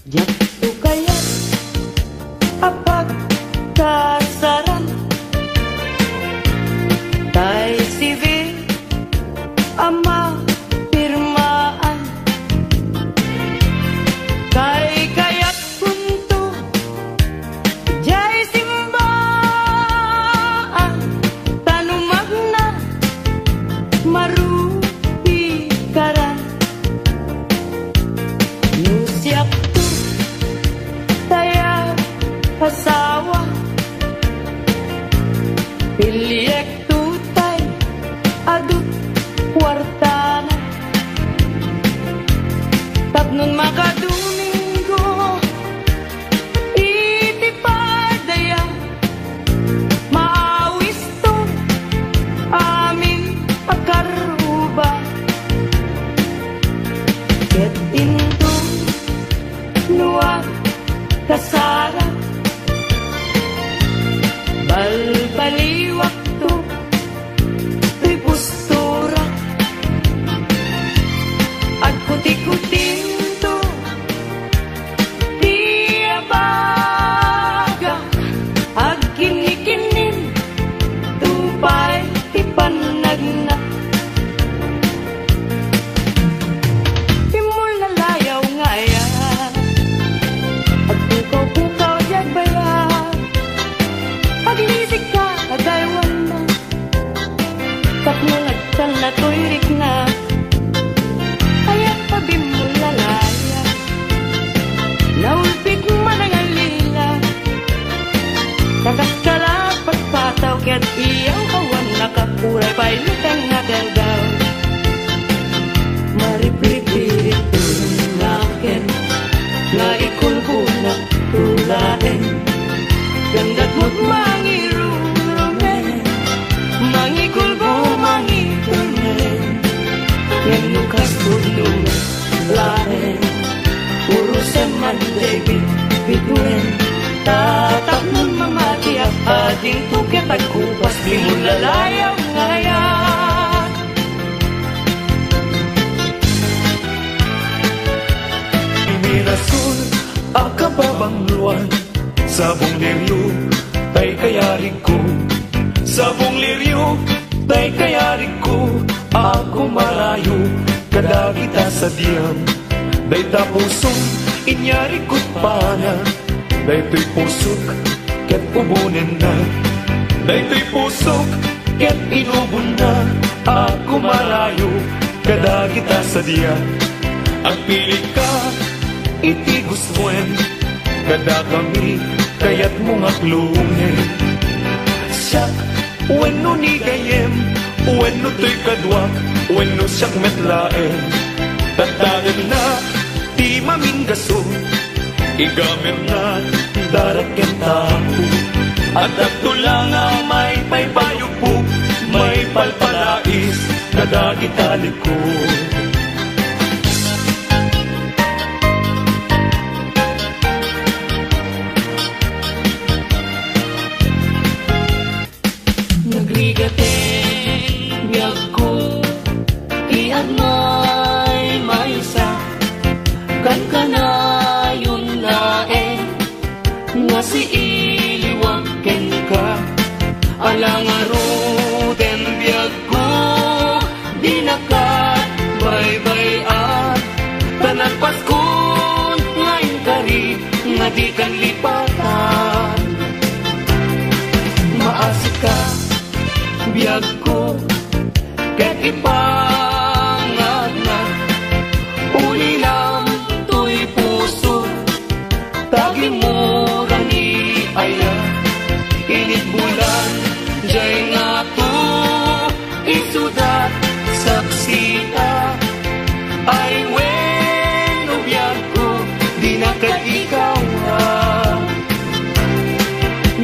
Yakto kaya't apag kasaran tay sivil ama pirmaan kay kaya't punto jay simbaan tanumag na marupi karan nusyak tu taya asawa piliyek tutay adut kwartana tapnon makadomingo itipadaya maawis to amin akaruba ket into nuwa kasara balbaliwak to tuy postura at kuti-kutin to di abaga ag kinikinin tupay ipanagna timul na layaw ngaya at pukaw-pukaw dyan baya paglisik ka agaywan na tapno nagtan na tuyrik na kaya tabi mo lalaya naulpit man ang alila nakakalapat pataw kaya't iyaw kawan nakapuray pailutan na gargaw maripipirit nakin na ikulkunak tulain gandad mo't mangirurumen mangikul ko mangitunen yang nukas tulung lain urusan man David bituin tatap nun mamati at ading tukit at kupas di mo lalayaw ngayon Iminasul akababang luwan sabong liryo tay kayarig ko sabong liryo tay kayarig ko ako malayo kada kita sa diyam day tapusong inyari ko't pana day to'y pusok ket ubunin na day to'y pusok ket inubon na ako malayo kada kita sa diyam ang pili ka iti gusmuen kada kami kaya't mga klungin siyak wenno ni gayem wenno to'y kadwak wenno siyak metlaen tatagan na di maminggaso igamer na daraken tapo at ato lang ang may paypayupo may palpalais kada italikod nagrigaten biyag ko iyan may maysa kan kanayon laen nga si iliwaken ka alang aruden biyag ko di nakat baybay-at tanan paskon ngayon kari nga di kan lipatan maasik ka biyag ko ket ipangat na uli lang to'y puso tagi mo rani aya init bulan jay nga to isudat saksita ay weno biyag ko di na ka ikaw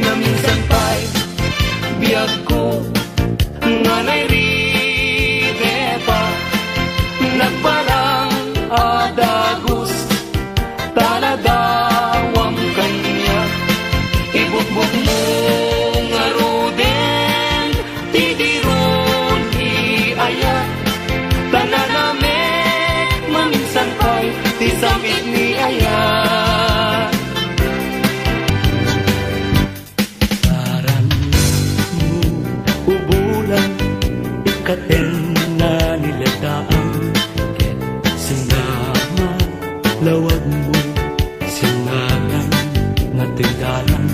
na minsan pa'y biyag ko nga nairirepa nagparang adagus taladawang kanya ibukbuk mo nga ruden tidiron iaya tananamek maminsan pa'y tisamit ni aya mo singalan na tinggalan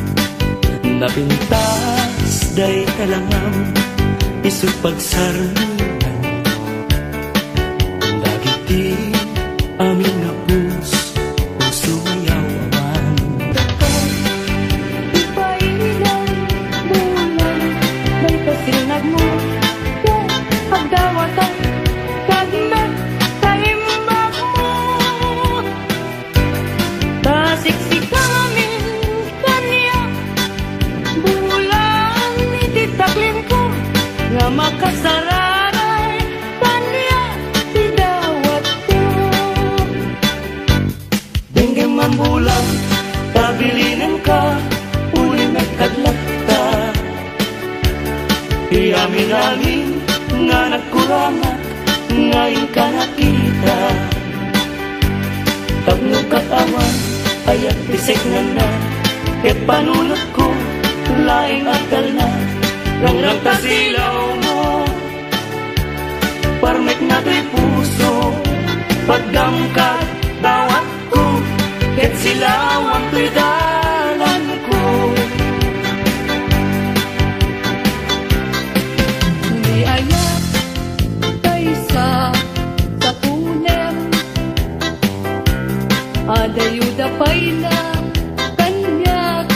napintas day talangam isug pagsarnunan dagiti amin nga puso mayawan Ipailan bulan may pasinag mo pagdawatan kagmet kaimbag mo tasiksik amin kanya bulan ititaklin ko nga makasararay kanya tidawat ko Dengue mambulang tabilinan ka uli nagkadlat ta iamin-amin nga nagkurangat ngayon ka nakita tapno katawan ayat bisik na ket panunot ko laing akal na rangrang tasilaw mo parmek na to'y puso pagdamkat bawat ko ket silaw ang to'y dalan ko Di ayat tayo sa punem adayuda pa'y na kanyak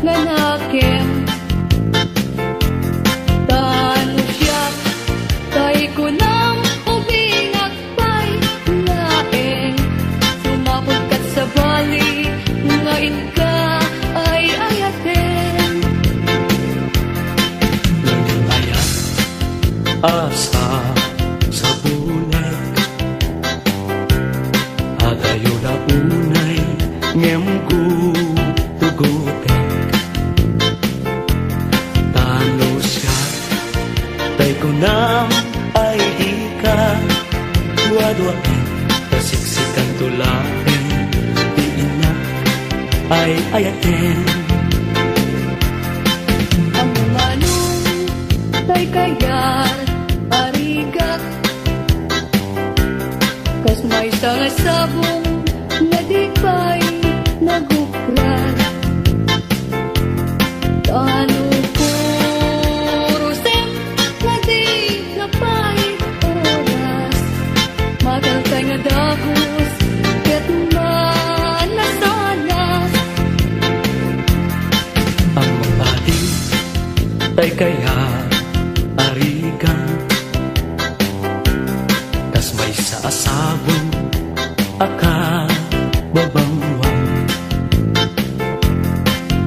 nga nakem tano siya tayo ko nang ubingak pa'y naeng sumapod kat sa bali ngayon ka ay ayaten ayat asa sa bulag adayo na unay ngem ko tugutek tano siya tay ko nam ay di ka duwa-duwain kasiksikan tulain di inak ay ayaten ang manong tay kayar arigat kas may sabong na di pa'y nagukran tano kurusem na di na pa'y oras magaltay nga dagos ket manasanas ang mapati tay kaya arigan tas may sa asabong aka babangwang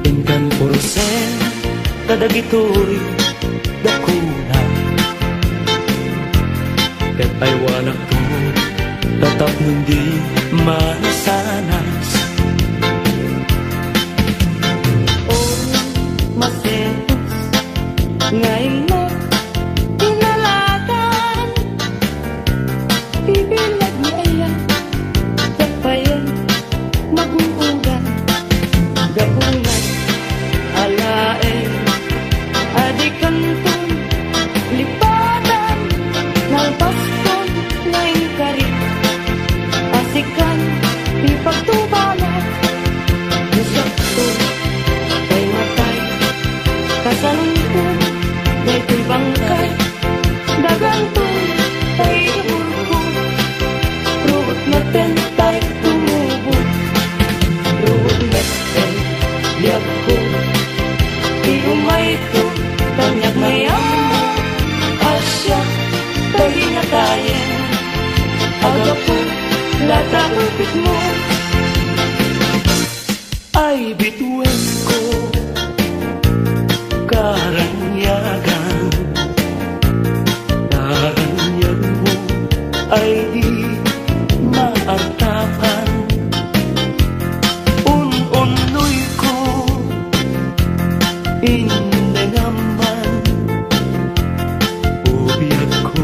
ingkan purusen kadagitoy dakuna ket ay wanak to tatap nundi masanas masetos ngayon mo inalatan ibilag ni aya tapayan maguugan gaungan alaen adikanton lipatan nalpaston ngayon kari asikan ipagtubala nasakto ay matay kasalungkot may ko'y bangkay dagantong ay iburko ruot na tentay tumubo ruot na ten liyak ko iumay ko tanyak mayam asya tayo na tayo agapo lata upit mo ay bituin ko karanyagan karanyag mo ay di maartapan un-unoy ko indengaman ubiyag ko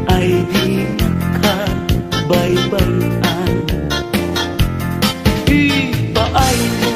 ay di nakabaybayan ipaay mo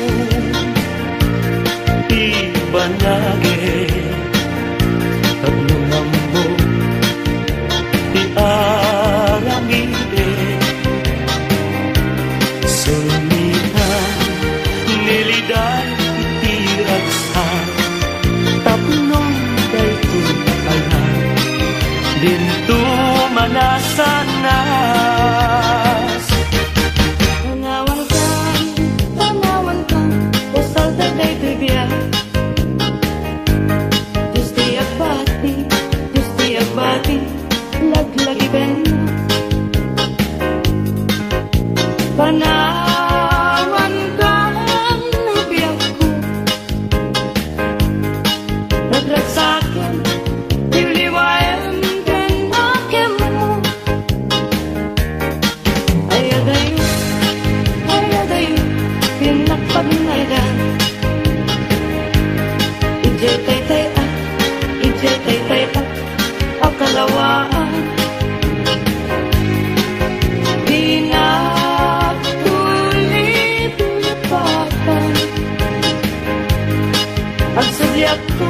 ako,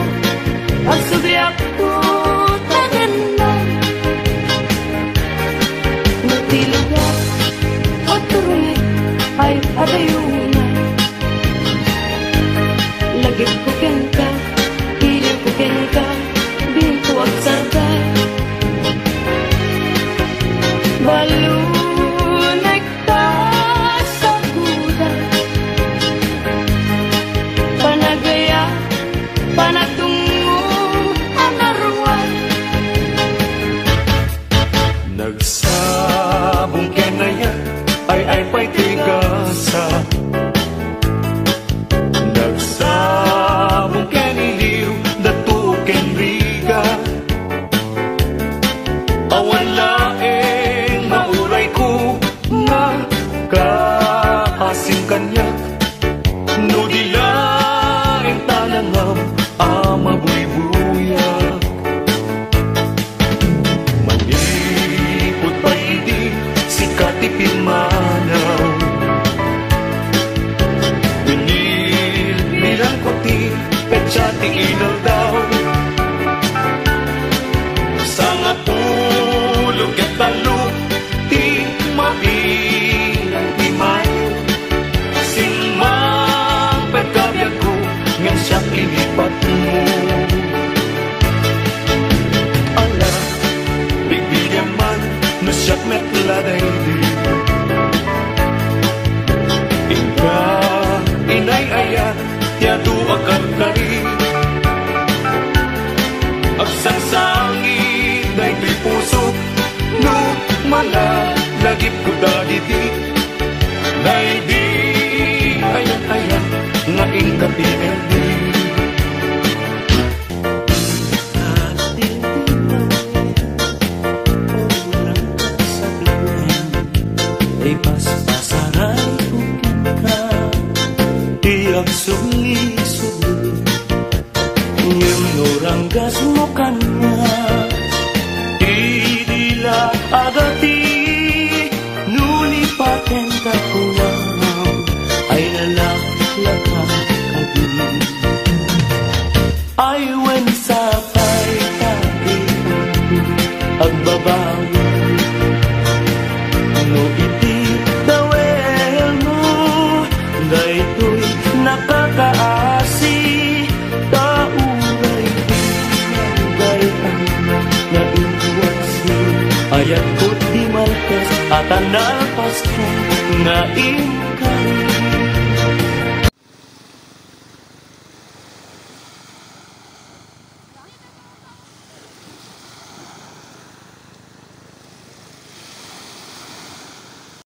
asubri ako tanan. Nagtiluga at turunay ay adayuna. Lagip ko ka, hiling ko ka, binto at sarday. Balunay ka sa kuda, panagaya, panatungo ang naruan. Nagsabong kenaya ay pa'y tigasa. Nagsabong keniliw datu ken riga. Awan laeng mauray ko nga kaasing kanya. No di laeng tanangam mabuybuyak. Manipot pa hindi si katipin manaw. Binilbilang ko ti petsati inaw daw. Sa nga tulog at talo ti mailang ti mayo. Sinmang pagkabiyag ko ngang siyang inipat mo. Ala, bigbilyan man na siyak metladay di. Ika, inay-aya, tiyado akang kari. Agsangsangin day di puso, no malalagip ko dadidi. Day di, ayan-ayan, nga ingkapinel di. Paspasaray bukin ka, tiyak suli-suli. Ngem noranggas mo kanya, idila agati. Nulipaten ka pulang, ay nalaklaka kaguli. Ay wen sapay kagi, agbabawi. No iti dawel mo, daytoy nakakaasi. Tauray tinagay ang na inwasi. Ayat ko di maltes at analpas ko na